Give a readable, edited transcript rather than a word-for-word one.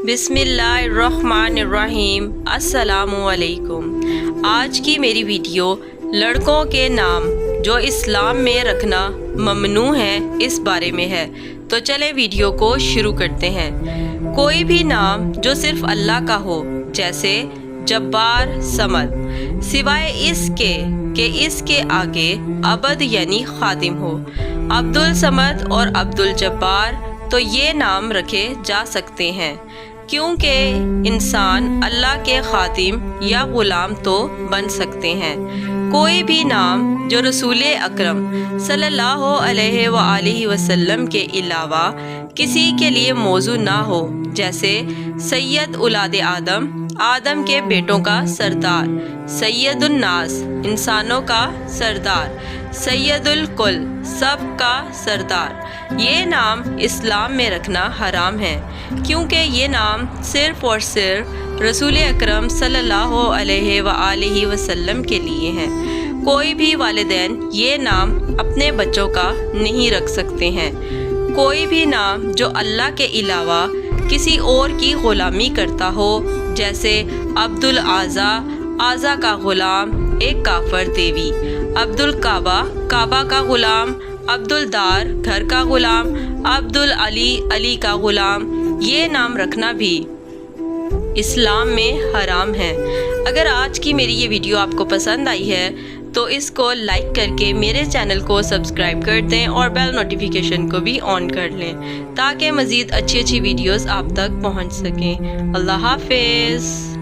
बिस्मिल्लाहिर्रहमानिर्रहीम। अस्सलामुअलैकुम। आज की मेरी वीडियो लड़कों के नाम जो इस्लाम में रखना ममनू है इस बारे में है। तो चलें वीडियो को शुरू करते हैं। कोई भी नाम जो सिर्फ अल्लाह का हो, जैसे जब्बार, समद, सिवाय इसके कि इसके आगे अबद यानी खादिम हो। अब्दुल समद और अब्दुल जब्बार तो ये नाम रखे जा सकते हैं, क्योंकि इंसान अल्लाह के खादिम या ग़ुलाम तो बन सकते हैं। कोई भी नाम जो रसूल अकरम सल्लल्लाहु अलैहि वसल्लम के अलावा किसी के लिए मौजू ना हो, जैसे सैयद उलाद आदम, आदम के बेटों का सरदार, सैयदुन नास, इंसानों का सरदार, सैयदुल कुल, सब का सरदार, ये नाम इस्लाम में रखना हराम है, क्योंकि ये नाम सिर्फ़ और सिर्फ रसूल अकरम सल्लल्लाहु अलैहि वसल्लम के लिए हैं। कोई भी वालिदैन ये नाम अपने बच्चों का नहीं रख सकते हैं। कोई भी नाम जो अल्लाह के अलावा किसी और की ग़ुलामी करता हो, जैसे अब्दुल आज़ा, आज़ा का ग़ुलाम, एक काफर देवी, अब्दुल काबा, काबा का ग़ुलाम, अब्दुल दार, घर का ग़ुलाम, अब्दुल अली, अली का ग़ुलाम, ये नाम रखना भी इस्लाम में हराम है। अगर आज की मेरी ये वीडियो आपको पसंद आई है तो इसको लाइक करके मेरे चैनल को सब्सक्राइब कर दें और बेल नोटिफिकेशन को भी ऑन कर लें, ताकि मज़ीद अच्छी अच्छी वीडियोस आप तक पहुंच सकें। अल्लाह हाफ़िज़।